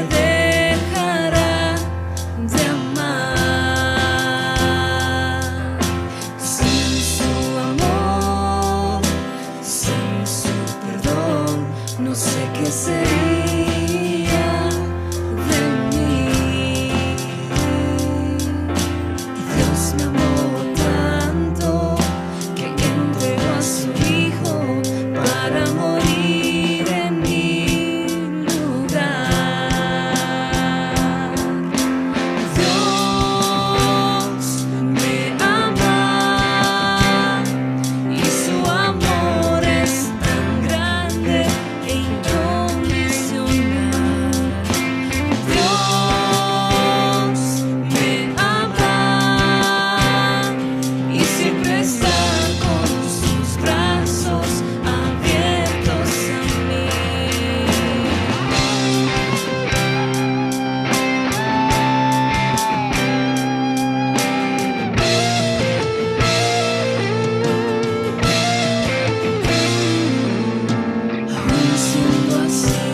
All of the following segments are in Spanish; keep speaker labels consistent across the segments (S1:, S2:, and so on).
S1: dejará de amar. Sin su amor, sin su perdón, no sé qué sería de mí. Dios me amó tanto que entregó a su Hijo para morir en mi lugar. Dios me ama y su amor es tan grande e incondicional. Dios me ama y siempre está con sus brazos abiertos a mí. Aún siendo así,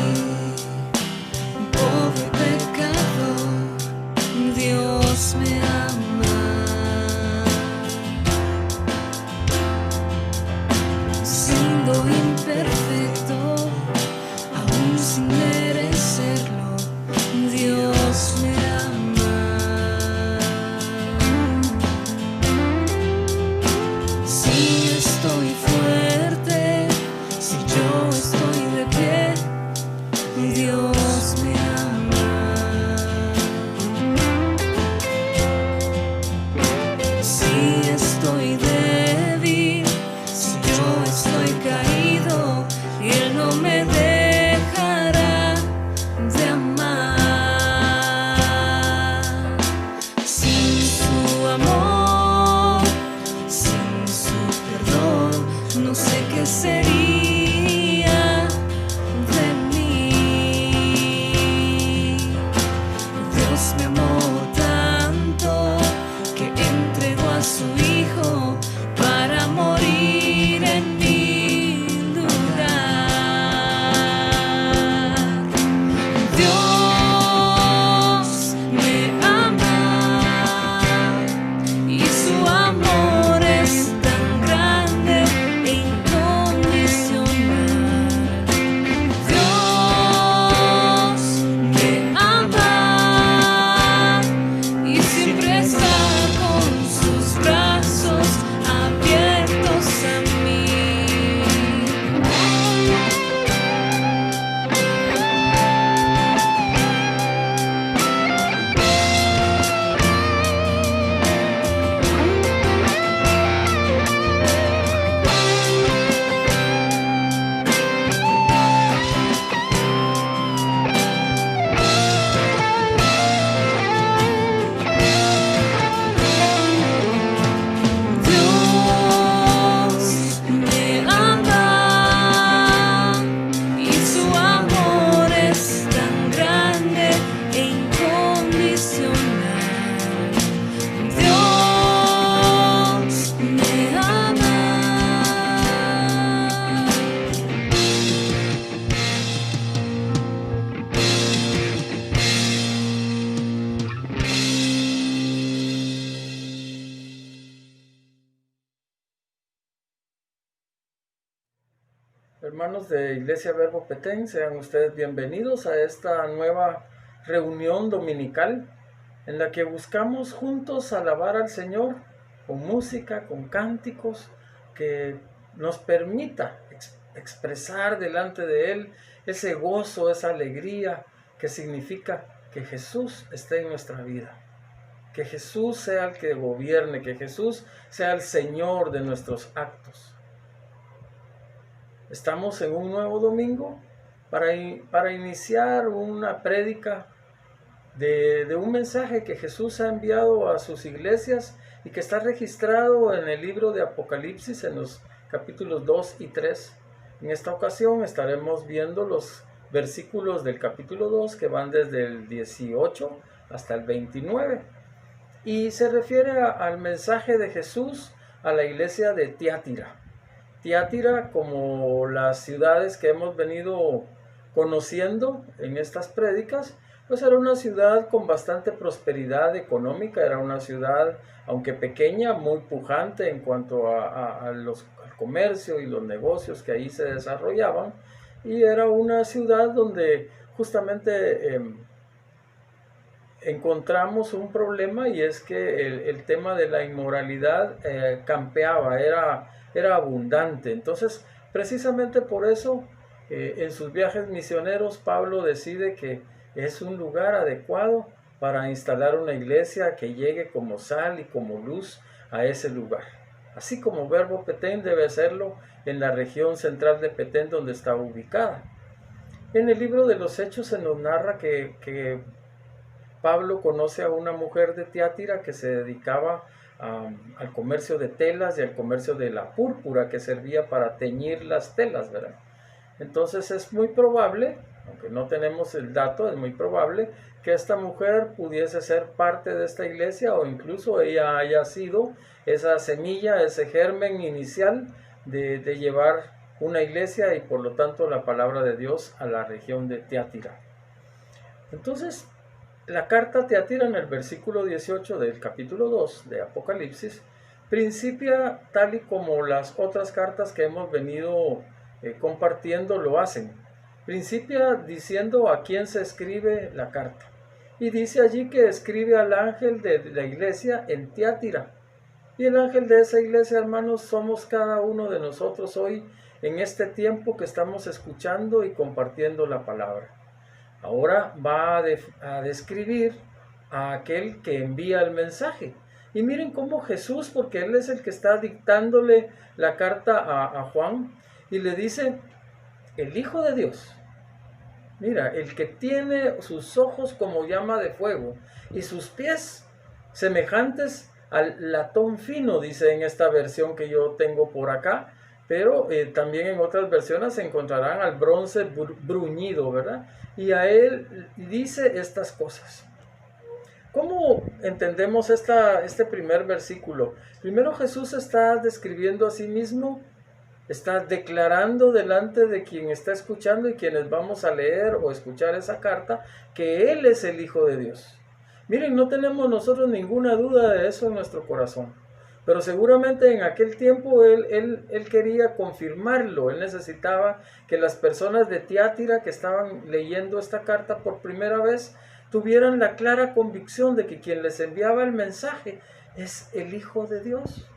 S1: pobre pecador, Dios me ama. Siendo imperfecto, aún sin merecerlo, Dios me ama. Si estoy fuerte, si yo estoy de pie, Dios me ama. Si estoy débil, si yo estoy caído, Él no me dejará de amar. Sin su amor, sin su perdón, no sé qué sería de mí. Dios me amó tanto que entregó a su Hijo para morir en mi lugar. Dios me ama y su amor es tan grande e incondicional. Dios me ama y siempre está con sus brazos abiertos a mí. Dios me ama y su amor es tan grande e incondicional. Dios me ama.
S2: Hermanos de Iglesia Verbo Petén, sean ustedes bienvenidos a esta nueva reunión dominical en la que buscamos juntos alabar al Señor con música, con cánticos, que nos permita expresar delante de Él ese gozo, esa alegría que significa que Jesús esté en nuestra vida. Que Jesús sea el que gobierne, que Jesús sea el Señor de nuestros actos. Estamos en un nuevo domingo para iniciar una prédica de un mensaje que Jesús ha enviado a sus iglesias y que está registrado en el libro de Apocalipsis en los capítulos 2 y 3. En esta ocasión estaremos viendo los versículos del capítulo 2 que van desde el 18 hasta el 29 y se refiere al mensaje de Jesús a la iglesia de Tiatira. Tiatira, como las ciudades que hemos venido conociendo en estas prédicas, pues era una ciudad con bastante prosperidad económica, era una ciudad, aunque pequeña, muy pujante en cuanto al comercio y los negocios que ahí se desarrollaban, y era una ciudad donde justamente encontramos un problema, y es que el tema de la inmoralidad campeaba, era abundante. Entonces, precisamente por eso, en sus viajes misioneros, Pablo decide que es un lugar adecuado para instalar una iglesia que llegue como sal y como luz a ese lugar. Así como Verbo Petén debe serlo en la región central de Petén donde está ubicada. En el libro de los Hechos se nos narra que Pablo conoce a una mujer de Tiatira que se dedicaba al comercio de telas y al comercio de la púrpura que servía para teñir las telas, ¿verdad? Entonces es muy probable, aunque no tenemos el dato, es muy probable que esta mujer pudiese ser parte de esta iglesia, o incluso ella haya sido esa semilla, ese germen inicial de llevar una iglesia y por lo tanto la palabra de Dios a la región de Tiatira. Entonces, la carta a Tiatira en el versículo 18 del capítulo 2 de Apocalipsis principia tal y como las otras cartas que hemos venido compartiendo lo hacen. Principia diciendo a quién se escribe la carta. Y dice allí que escribe al ángel de la iglesia en Tiatira. Y el ángel de esa iglesia, hermanos, somos cada uno de nosotros hoy en este tiempo que estamos escuchando y compartiendo la palabra. Ahora va a describir a aquel que envía el mensaje. Y miren cómo Jesús, porque Él es el que está dictándole la carta a Juan, y le dice, el Hijo de Dios, mira, el que tiene sus ojos como llama de fuego y sus pies semejantes al latón fino, dice en esta versión que yo tengo por acá, pero también en otras versiones se encontrarán al bronce bruñido, ¿verdad? Y a él dice estas cosas. ¿Cómo entendemos este primer versículo? Primero Jesús está describiendo a sí mismo, está declarando delante de quien está escuchando y quienes vamos a leer o escuchar esa carta, que Él es el Hijo de Dios. Miren, no tenemos nosotros ninguna duda de eso en nuestro corazón. Pero seguramente en aquel tiempo él quería confirmarlo. Él necesitaba que las personas de Tiatira que estaban leyendo esta carta por primera vez tuvieran la clara convicción de que quien les enviaba el mensaje es el Hijo de Dios.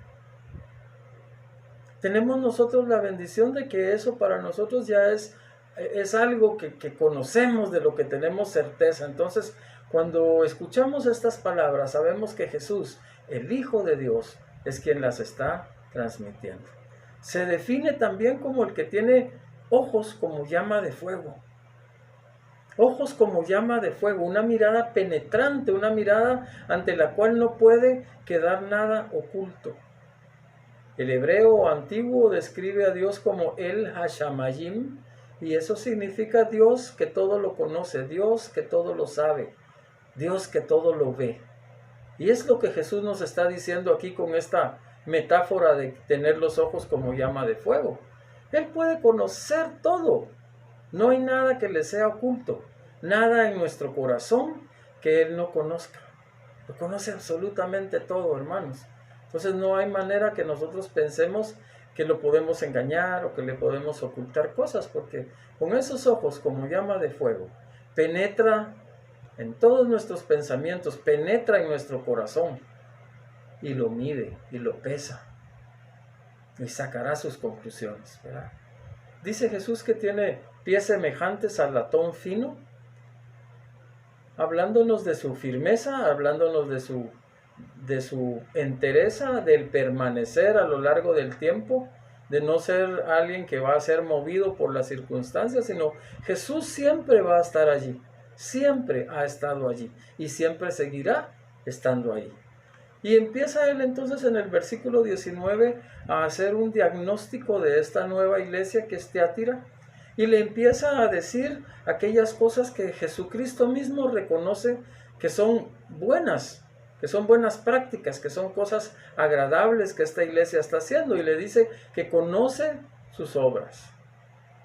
S2: Tenemos nosotros la bendición de que eso para nosotros ya es algo que conocemos, de lo que tenemos certeza. Entonces, cuando escuchamos estas palabras, sabemos que Jesús, el Hijo de Dios, es quien las está transmitiendo. Se define también como el que tiene ojos como llama de fuego. Ojos como llama de fuego, una mirada penetrante, una mirada ante la cual no puede quedar nada oculto. El hebreo antiguo describe a Dios como El Hashamayim, y eso significa Dios que todo lo conoce, Dios que todo lo sabe, Dios que todo lo ve. Y es lo que Jesús nos está diciendo aquí con esta metáfora de tener los ojos como llama de fuego. Él puede conocer todo. No hay nada que le sea oculto, nada en nuestro corazón que Él no conozca. Lo conoce absolutamente todo, hermanos. Entonces no hay manera que nosotros pensemos que lo podemos engañar o que le podemos ocultar cosas, porque con esos ojos como llama de fuego, penetra en todos nuestros pensamientos, penetra en nuestro corazón y lo mide y lo pesa y sacará sus conclusiones, ¿verdad? Dice Jesús que tiene pies semejantes al latón fino, hablándonos de su firmeza, hablándonos de su entereza, del permanecer a lo largo del tiempo, de no ser alguien que va a ser movido por las circunstancias, sino Jesús siempre va a estar allí. Siempre ha estado allí y siempre seguirá estando ahí. Y empieza él entonces en el versículo 19 a hacer un diagnóstico de esta nueva iglesia que es Tiatira, y le empieza a decir aquellas cosas que Jesucristo mismo reconoce que son buenas prácticas, que son cosas agradables que esta iglesia está haciendo, y le dice que conoce sus obras.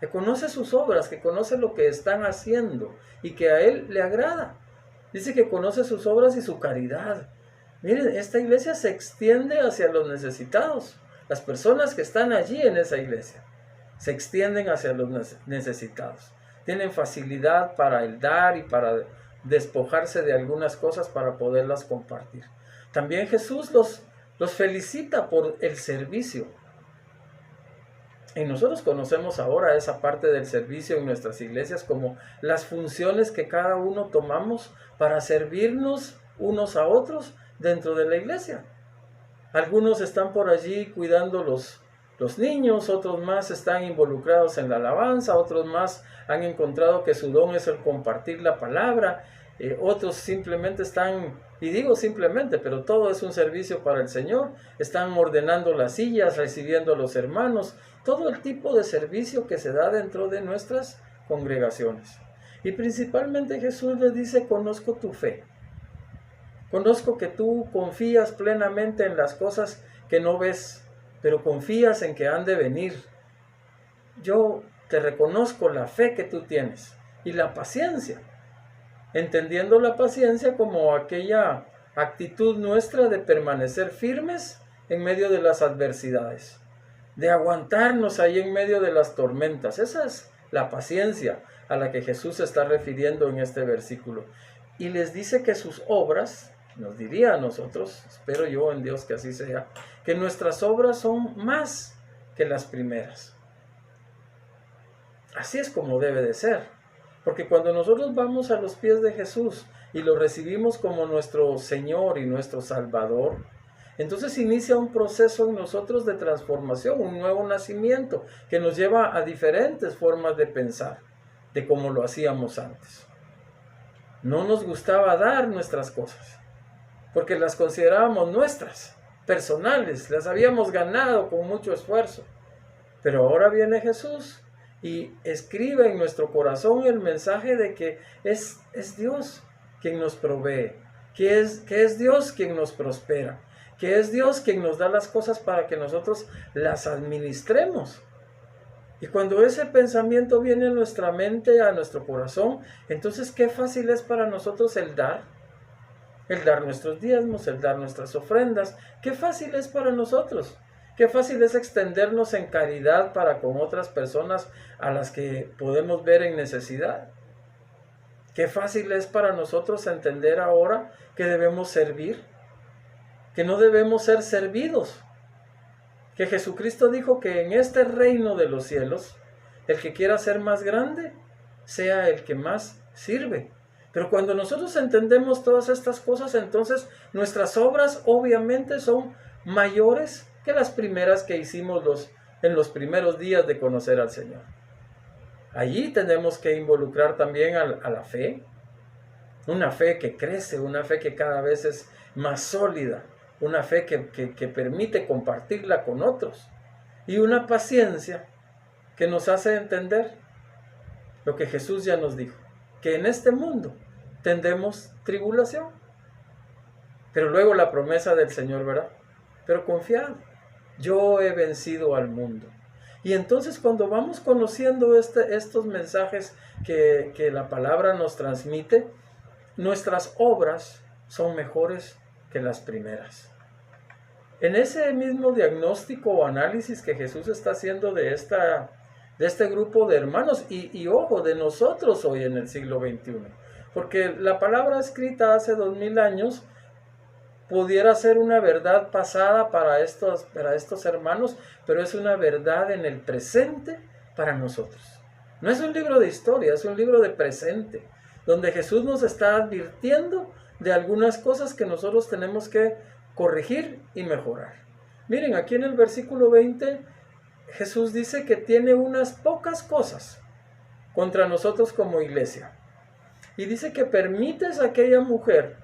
S2: que conoce sus obras, que conoce lo que están haciendo y que a Él le agrada. Dice que conoce sus obras y su caridad. Miren, esta iglesia se extiende hacia los necesitados. Las personas que están allí en esa iglesia se extienden hacia los necesitados. Tienen facilidad para el dar y para despojarse de algunas cosas para poderlas compartir. También Jesús los felicita por el servicio. Y nosotros conocemos ahora esa parte del servicio en nuestras iglesias como las funciones que cada uno tomamos para servirnos unos a otros dentro de la iglesia. Algunos están por allí cuidando los niños, otros más están involucrados en la alabanza, otros más han encontrado que su don es el compartir la palabra, otros simplemente están, y digo simplemente, pero todo es un servicio para el Señor, están ordenando las sillas, recibiendo a los hermanos, todo el tipo de servicio que se da dentro de nuestras congregaciones. Y principalmente Jesús les dice: conozco tu fe. Conozco que tú confías plenamente en las cosas que no ves, pero confías en que han de venir. Yo te reconozco la fe que tú tienes y la paciencia, entendiendo la paciencia como aquella actitud nuestra de permanecer firmes en medio de las adversidades, de aguantarnos ahí en medio de las tormentas. Esa es la paciencia a la que Jesús se está refiriendo en este versículo. Y les dice que sus obras, nos diría a nosotros, espero yo en Dios que así sea, que nuestras obras son más que las primeras. Así es como debe de ser, porque cuando nosotros vamos a los pies de Jesús y lo recibimos como nuestro Señor y nuestro Salvador, entonces inicia un proceso en nosotros de transformación, un nuevo nacimiento que nos lleva a diferentes formas de pensar de cómo lo hacíamos antes. No nos gustaba dar nuestras cosas, porque las considerábamos nuestras, personales, las habíamos ganado con mucho esfuerzo. Pero ahora viene Jesús y escribe en nuestro corazón el mensaje de que es Dios quien nos provee, que es Dios quien nos prospera, que es Dios quien nos da las cosas para que nosotros las administremos. Y cuando ese pensamiento viene a nuestra mente, a nuestro corazón, entonces qué fácil es para nosotros el dar nuestros diezmos, el dar nuestras ofrendas. Qué fácil es para nosotros, qué fácil es extendernos en caridad para con otras personas a las que podemos ver en necesidad. Qué fácil es para nosotros entender ahora que debemos servir, que no debemos ser servidos, que Jesucristo dijo que en este reino de los cielos, el que quiera ser más grande, sea el que más sirve. Pero cuando nosotros entendemos todas estas cosas, entonces nuestras obras obviamente son mayores que las primeras que hicimos en los primeros días de conocer al Señor. Allí tenemos que involucrar también a la fe, una fe que crece, una fe que cada vez es más sólida, una fe que permite compartirla con otros, y una paciencia que nos hace entender lo que Jesús ya nos dijo, que en este mundo tendremos tribulación, pero luego la promesa del Señor, ¿verdad? Pero confiad, yo he vencido al mundo. Y entonces cuando vamos conociendo estos mensajes que la palabra nos transmite, nuestras obras son mejores que las primeras. En ese mismo diagnóstico o análisis que Jesús está haciendo de este grupo de hermanos y ojo, de nosotros hoy en el siglo XXI, porque la palabra escrita hace 2000 años pudiera ser una verdad pasada para estos hermanos, pero es una verdad en el presente para nosotros. No es un libro de historia, es un libro de presente, donde Jesús nos está advirtiendo de algunas cosas que nosotros tenemos que corregir y mejorar. Miren, aquí en el versículo 20, Jesús dice que tiene unas pocas cosas contra nosotros como iglesia. Y dice que permites a aquella mujer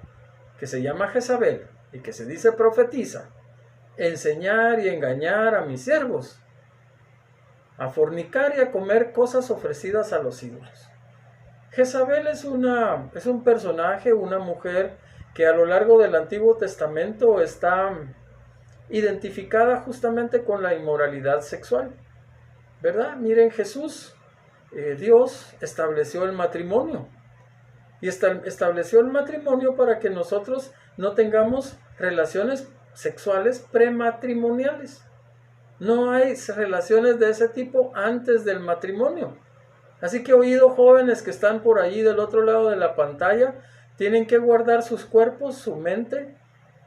S2: que se llama Jezabel y que se dice profetiza, enseñar y engañar a mis siervos, a fornicar y a comer cosas ofrecidas a los ídolos. Jezabel es un personaje, una mujer que a lo largo del Antiguo Testamento está identificada justamente con la inmoralidad sexual, ¿verdad? Miren, Jesús Dios estableció el matrimonio. Y estableció el matrimonio para que nosotros no tengamos relaciones sexuales prematrimoniales. No hay relaciones de ese tipo antes del matrimonio. Así que, oído jóvenes que están por allí del otro lado de la pantalla, tienen que guardar sus cuerpos, su mente,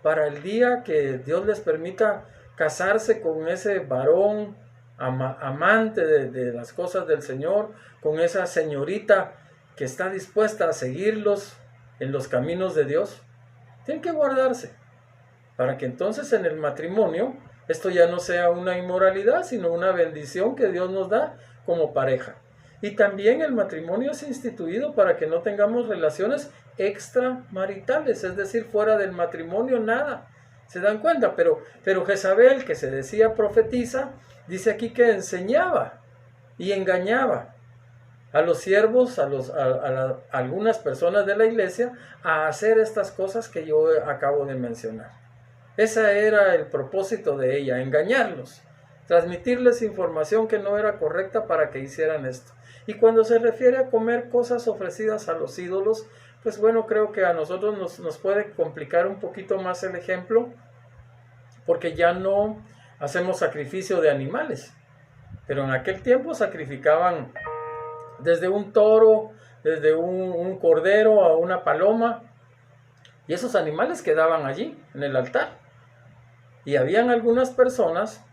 S2: para el día que Dios les permita casarse con ese varón amante de las cosas del Señor, con esa señorita que está dispuesta a seguirlos en los caminos de Dios. Tienen que guardarse, para que entonces en el matrimonio esto ya no sea una inmoralidad, sino una bendición que Dios nos da como pareja. Y también el matrimonio es instituido para que no tengamos relaciones extramaritales, es decir, fuera del matrimonio nada. ¿Se dan cuenta? Pero Jezabel, que se decía profetisa, dice aquí que enseñaba y engañaba a los siervos, a algunas personas de la iglesia, a hacer estas cosas que yo acabo de mencionar. Ese era el propósito de ella, engañarlos, transmitirles información que no era correcta para que hicieran esto. Y cuando se refiere a comer cosas ofrecidas a los ídolos, pues bueno, creo que a nosotros nos puede complicar un poquito más el ejemplo, porque ya no hacemos sacrificio de animales. Pero en aquel tiempo sacrificaban desde un toro, desde un cordero a una paloma, y esos animales quedaban allí en el altar. Y habían algunas personas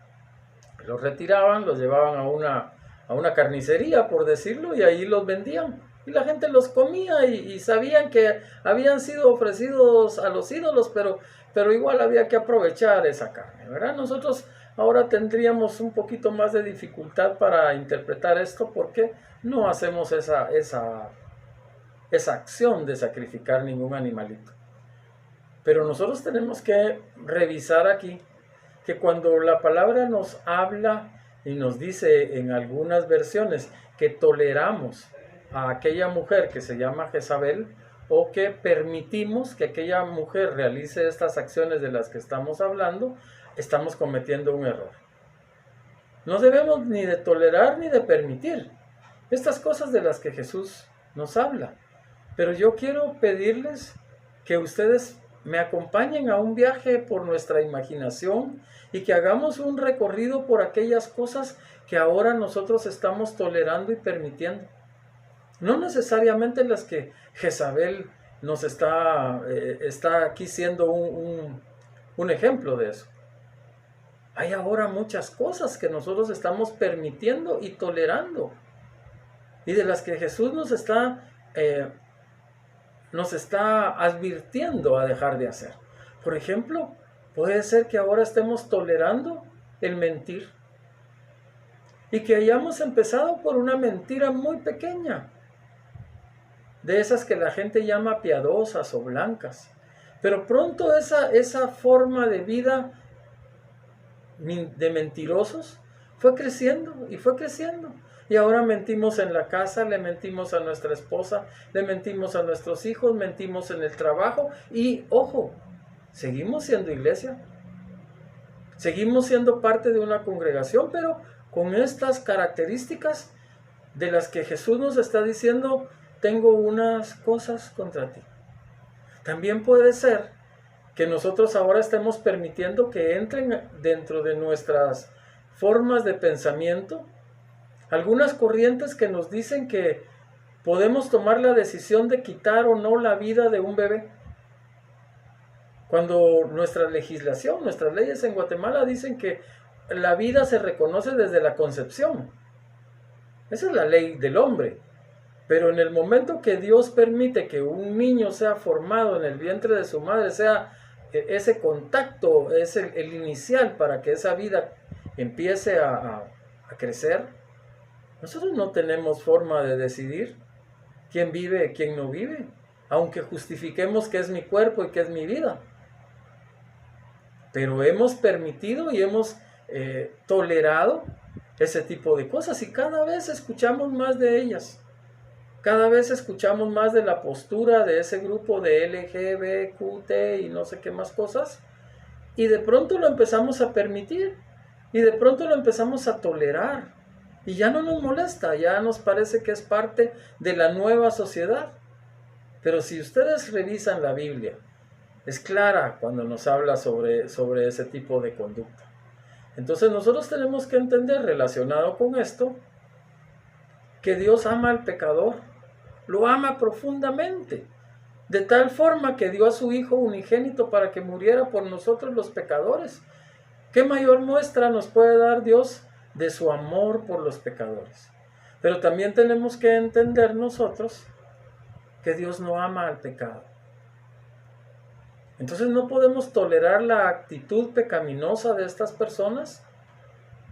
S2: que los retiraban, los llevaban a una carnicería, por decirlo, y ahí los vendían. Y la gente los comía y sabían que habían sido ofrecidos a los ídolos, pero igual había que aprovechar esa carne, ¿verdad? Nosotros ahora tendríamos un poquito más de dificultad para interpretar esto porque no hacemos esa acción de sacrificar ningún animalito. Pero nosotros tenemos que revisar aquí que cuando la palabra nos habla y nos dice en algunas versiones que toleramos a aquella mujer que se llama Jezabel, o que permitimos que aquella mujer realice estas acciones de las que estamos hablando, estamos cometiendo un error. No debemos ni de tolerar ni de permitir estas cosas de las que Jesús nos habla. Pero yo quiero pedirles que ustedes me acompañen a un viaje por nuestra imaginación y que hagamos un recorrido por aquellas cosas que ahora nosotros estamos tolerando y permitiendo. No necesariamente las que Jezabel nos está aquí siendo un ejemplo de eso. Hay ahora muchas cosas que nosotros estamos permitiendo y tolerando, y de las que Jesús nos está advirtiendo a dejar de hacer. Por ejemplo, puede ser que ahora estemos tolerando el mentir, y que hayamos empezado por una mentira muy pequeña, de esas que la gente llama piadosas o blancas, pero pronto esa forma de vida de mentirosos fue creciendo y fue creciendo. Y ahora mentimos en la casa, le mentimos a nuestra esposa, le mentimos a nuestros hijos, mentimos en el trabajo. Y ojo, seguimos siendo iglesia, seguimos siendo parte de una congregación, pero con estas características de las que Jesús nos está diciendo: tengo unas cosas contra ti. También puede ser que nosotros ahora estemos permitiendo que entren dentro de nuestras formas de pensamiento algunas corrientes que nos dicen que podemos tomar la decisión de quitar o no la vida de un bebé, cuando nuestra legislación, nuestras leyes en Guatemala dicen que la vida se reconoce desde la concepción. Esa es la ley del hombre. Pero en el momento que Dios permite que un niño sea formado en el vientre de su madre, sea ese contacto, es el inicial para que esa vida empiece a crecer, nosotros no tenemos forma de decidir quién vive y quién no vive, aunque justifiquemos que es mi cuerpo y que es mi vida. Pero hemos permitido y hemos tolerado ese tipo de cosas, y cada vez escuchamos más de ellas. Cada vez escuchamos más de la postura de ese grupo de LGBTQ y no sé qué más cosas, y de pronto lo empezamos a permitir, y de pronto lo empezamos a tolerar, y ya no nos molesta, ya nos parece que es parte de la nueva sociedad. Pero si ustedes revisan la Biblia, es clara cuando nos habla sobre ese tipo de conducta. Entonces nosotros tenemos que entender, relacionado con esto, que Dios ama al pecador, lo ama profundamente, de tal forma que dio a su Hijo unigénito para que muriera por nosotros los pecadores. ¿Qué mayor muestra nos puede dar Dios de su amor por los pecadores? Pero también tenemos que entender nosotros que Dios no ama al pecado. Entonces no podemos tolerar la actitud pecaminosa de estas personas.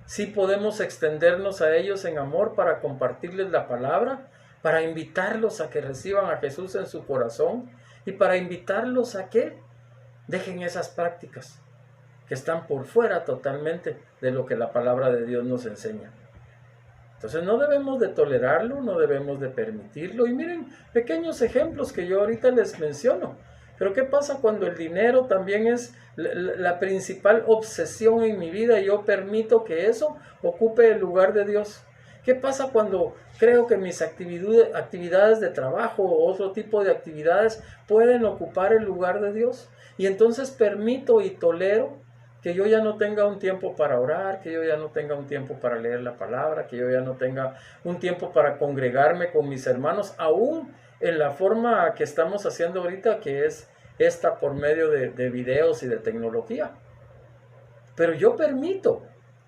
S2: Sí podemos extendernos a ellos en amor para compartirles la palabra, para invitarlos a que reciban a Jesús en su corazón y para invitarlos a que dejen esas prácticas que están por fuera totalmente de lo que la palabra de Dios nos enseña. Entonces no debemos de tolerarlo, no debemos de permitirlo. Y miren, pequeños ejemplos que yo ahorita les menciono. Pero ¿qué pasa cuando el dinero también es la principal obsesión en mi vida y yo permito que eso ocupe el lugar de Dios? ¿Qué pasa cuando creo que mis actividades de trabajo o otro tipo de actividades pueden ocupar el lugar de Dios? Y entonces permito y tolero que yo ya no tenga un tiempo para orar, que yo ya no tenga un tiempo para leer la palabra, que yo ya no tenga un tiempo para congregarme con mis hermanos, aún en la forma que estamos haciendo ahorita, que es esta por medio de videos y de tecnología. Pero yo permito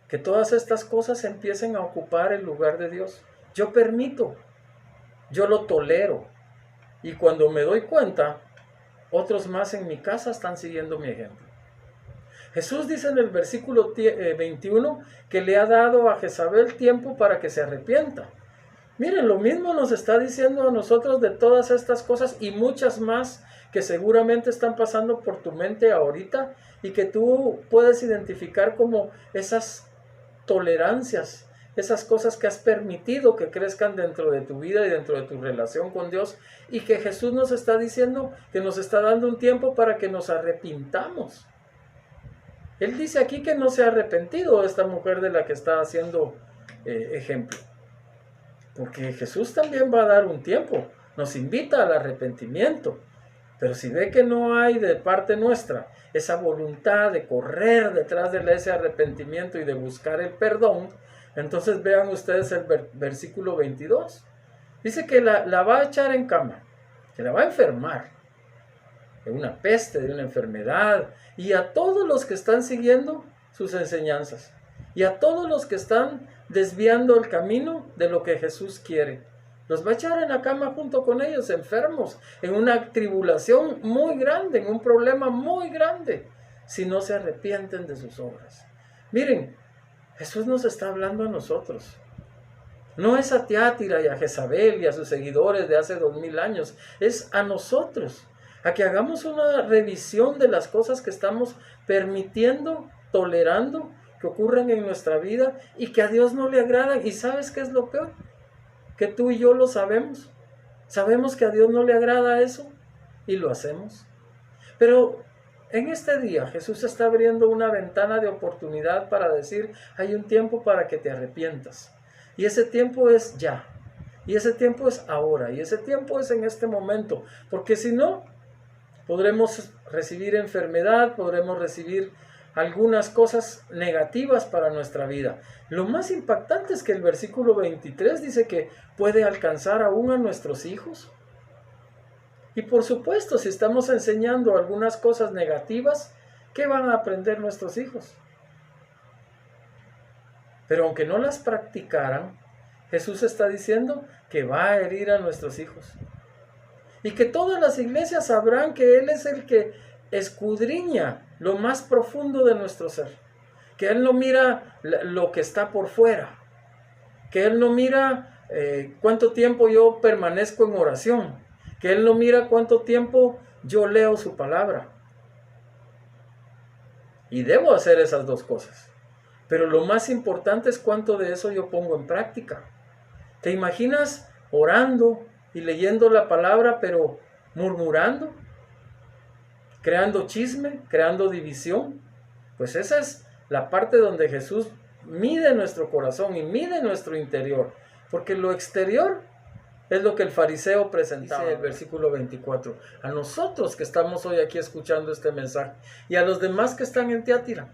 S2: que todas estas cosas empiecen a ocupar el lugar de Dios. Yo permito, yo lo tolero. Y cuando me doy cuenta, otros más en mi casa están siguiendo mi ejemplo. Jesús dice en el versículo 21 que le ha dado a Jezabel tiempo para que se arrepienta. Miren, lo mismo nos está diciendo a nosotros de todas estas cosas y muchas más que seguramente están pasando por tu mente ahorita y que tú puedes identificar como esas tolerancias, esas cosas que has permitido que crezcan dentro de tu vida y dentro de tu relación con Dios, y que Jesús nos está diciendo que nos está dando un tiempo para que nos arrepintamos. Él dice aquí que no se ha arrepentido esta mujer de la que está haciendo ejemplo. Porque Jesús también va a dar un tiempo, nos invita al arrepentimiento. Pero si ve que no hay de parte nuestra esa voluntad de correr detrás de ese arrepentimiento y de buscar el perdón, entonces vean ustedes el versículo 22. Dice que la va a echar en cama, que la va a enfermar de una peste, de una enfermedad, y a todos los que están siguiendo sus enseñanzas, y a todos los que están desviando el camino de lo que Jesús quiere. Los va a echar en la cama junto con ellos, enfermos, en una tribulación muy grande, en un problema muy grande, si no se arrepienten de sus obras. Miren, Jesús nos está hablando a nosotros. No es a Tiátira y a Jezabel y a sus seguidores de hace 2000 años, es a nosotros, a que hagamos una revisión de las cosas que estamos permitiendo, tolerando, que ocurren en nuestra vida y que a Dios no le agradan. ¿Y sabes qué es lo peor? Que tú y yo lo sabemos. Sabemos que a Dios no le agrada eso y lo hacemos. Pero en este día Jesús está abriendo una ventana de oportunidad para decir, hay un tiempo para que te arrepientas. Y ese tiempo es ya. Y ese tiempo es ahora. Y ese tiempo es en este momento. Porque si no, podremos recibir enfermedad, podremos recibir algunas cosas negativas para nuestra vida. Lo más impactante es que el versículo 23 dice que puede alcanzar aún a nuestros hijos. Y por supuesto, si estamos enseñando algunas cosas negativas, ¿qué van a aprender nuestros hijos? Pero aunque no las practicaran, Jesús está diciendo que va a herir a nuestros hijos. Y que todas las iglesias sabrán que Él es el que escudriña lo más profundo de nuestro ser, que Él no mira lo que está por fuera, que Él no mira cuánto tiempo yo permanezco en oración, que Él no mira cuánto tiempo yo leo su palabra. Y debo hacer esas dos cosas, pero lo más importante es cuánto de eso yo pongo en práctica. ¿Te imaginas orando y leyendo la palabra pero murmurando? Creando chisme, creando división. Pues esa es la parte donde Jesús mide nuestro corazón y mide nuestro interior, porque lo exterior es lo que el fariseo presentaba. Dice el versículo 24, a nosotros que estamos hoy aquí escuchando este mensaje y a los demás que están en Tiatira,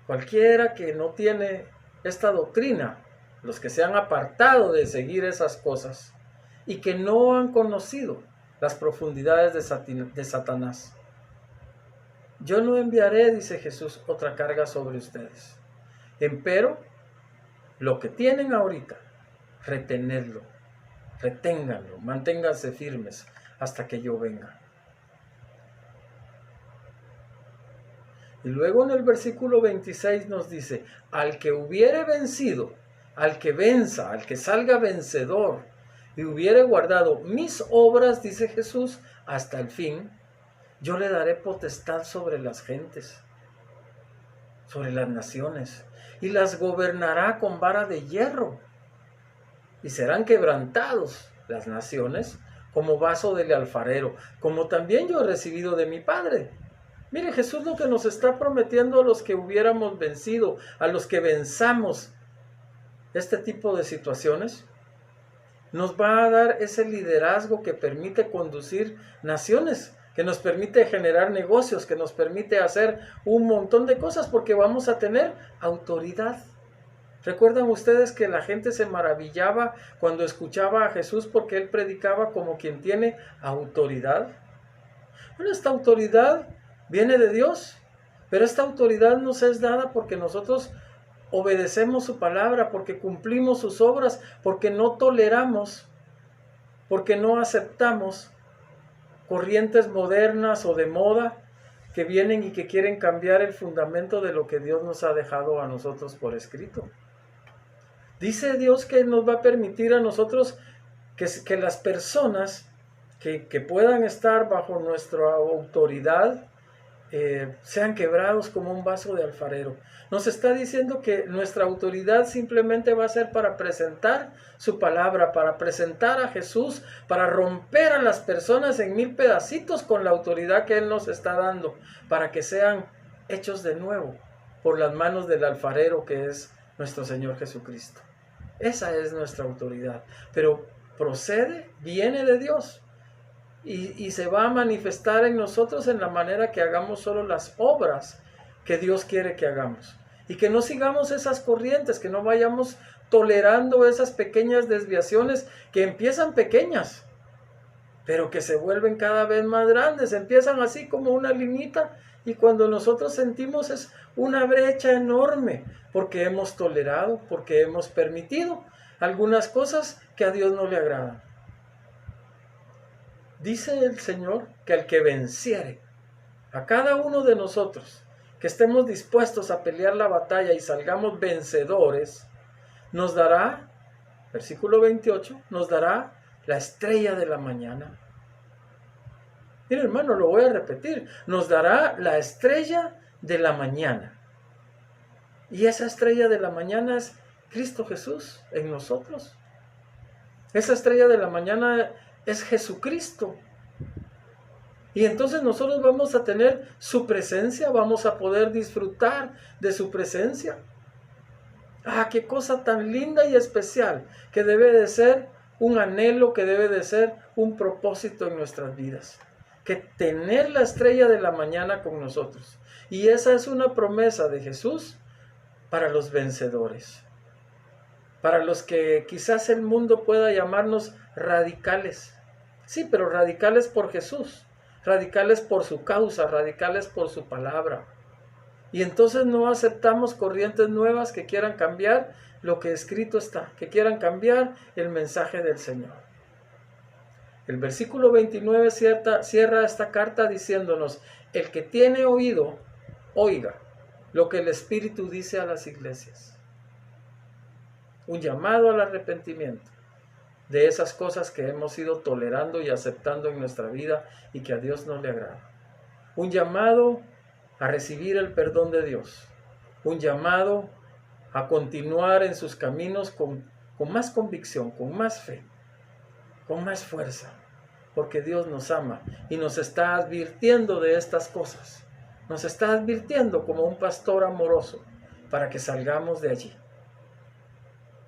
S2: cualquiera que no tiene esta doctrina, los que se han apartado de seguir esas cosas y que no han conocido las profundidades de Satanás, yo no enviaré, dice Jesús, otra carga sobre ustedes. Empero, lo que tienen ahorita, retenerlo, reténganlo, manténganse firmes hasta que yo venga. Y luego en el versículo 26 nos dice, al que hubiere vencido, al que venza, al que salga vencedor y hubiere guardado mis obras, dice Jesús, hasta el fin, yo le daré potestad sobre las gentes, sobre las naciones, y las gobernará con vara de hierro, y serán quebrantados las naciones como vaso del alfarero, como también yo he recibido de mi Padre. Mire, Jesús lo que nos está prometiendo a los que hubiéramos vencido, a los que venzamos este tipo de situaciones, nos va a dar ese liderazgo que permite conducir naciones, que nos permite generar negocios, que nos permite hacer un montón de cosas, porque vamos a tener autoridad. ¿Recuerdan ustedes que la gente se maravillaba cuando escuchaba a Jesús porque él predicaba como quien tiene autoridad? Bueno, esta autoridad viene de Dios, pero esta autoridad nos es dada porque nosotros obedecemos su palabra, porque cumplimos sus obras, porque no toleramos, porque no aceptamos corrientes modernas o de moda que vienen y que quieren cambiar el fundamento de lo que Dios nos ha dejado a nosotros por escrito. Dice Dios que nos va a permitir a nosotros que las personas que puedan estar bajo nuestra autoridad sean quebrados como un vaso de alfarero. Nos está diciendo que nuestra autoridad simplemente va a ser para presentar su palabra, para presentar a Jesús, para romper a las personas en 1000 pedacitos con la autoridad que Él nos está dando, para que sean hechos de nuevo por las manos del alfarero que es nuestro Señor Jesucristo. Esa es nuestra autoridad, pero procede, viene de Dios. Y se va a manifestar en nosotros en la manera que hagamos solo las obras que Dios quiere que hagamos. Y que no sigamos esas corrientes, que no vayamos tolerando esas pequeñas desviaciones que empiezan pequeñas, pero que se vuelven cada vez más grandes. Empiezan así como una limita y cuando nosotros sentimos es una brecha enorme, porque hemos tolerado, porque hemos permitido algunas cosas que a Dios no le agradan. Dice el Señor que al que venciere, a cada uno de nosotros, que estemos dispuestos a pelear la batalla y salgamos vencedores, nos dará, versículo 28, nos dará la estrella de la mañana. Mira, hermano, lo voy a repetir, nos dará la estrella de la mañana. Y esa estrella de la mañana es Cristo Jesús en nosotros. Esa estrella de la mañana es Jesucristo. Y entonces nosotros vamos a tener su presencia, vamos a poder disfrutar de su presencia. ¡Ah, qué cosa tan linda y especial! Que debe de ser un anhelo, que debe de ser un propósito en nuestras vidas. Que tener la estrella de la mañana con nosotros. Y esa es una promesa de Jesús para los vencedores. Para los que quizás el mundo pueda llamarnos radicales. Sí, pero radicales por Jesús, radicales por su causa, radicales por su palabra. Y entonces no aceptamos corrientes nuevas que quieran cambiar lo que escrito está, que quieran cambiar el mensaje del Señor. El versículo 29 cierra esta carta diciéndonos, el que tiene oído, oiga lo que el Espíritu dice a las iglesias. Un llamado al arrepentimiento de esas cosas que hemos ido tolerando y aceptando en nuestra vida y que a Dios no le agrada. Un llamado a recibir el perdón de Dios. Un llamado a continuar en sus caminos con más convicción, con más fe, con más fuerza, porque Dios nos ama y nos está advirtiendo de estas cosas. Nos está advirtiendo como un pastor amoroso para que salgamos de allí.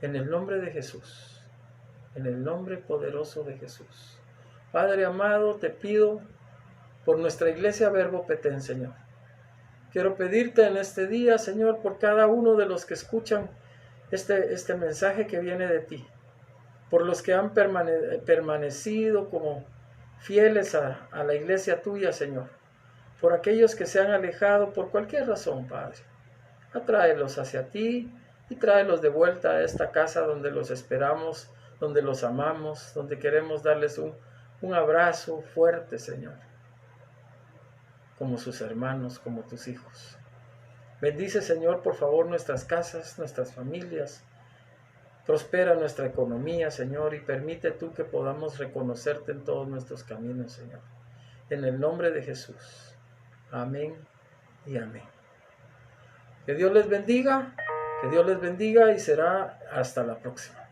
S2: En el nombre de Jesús, en el nombre poderoso de Jesús. Padre amado, te pido por nuestra iglesia Verbo Petén, Señor. Quiero pedirte en este día, Señor, por cada uno de los que escuchan este mensaje que viene de ti, por los que han permanecido como fieles a la iglesia tuya, Señor, por aquellos que se han alejado por cualquier razón, Padre. Atráelos hacia ti y tráelos de vuelta a esta casa donde los esperamos, donde los amamos, donde queremos darles un abrazo fuerte, Señor, como sus hermanos, como tus hijos. Bendice, Señor, por favor, nuestras casas, nuestras familias. Prospera nuestra economía, Señor, y permite tú que podamos reconocerte en todos nuestros caminos, Señor. En el nombre de Jesús. Amén y amén. Que Dios les bendiga y será hasta la próxima.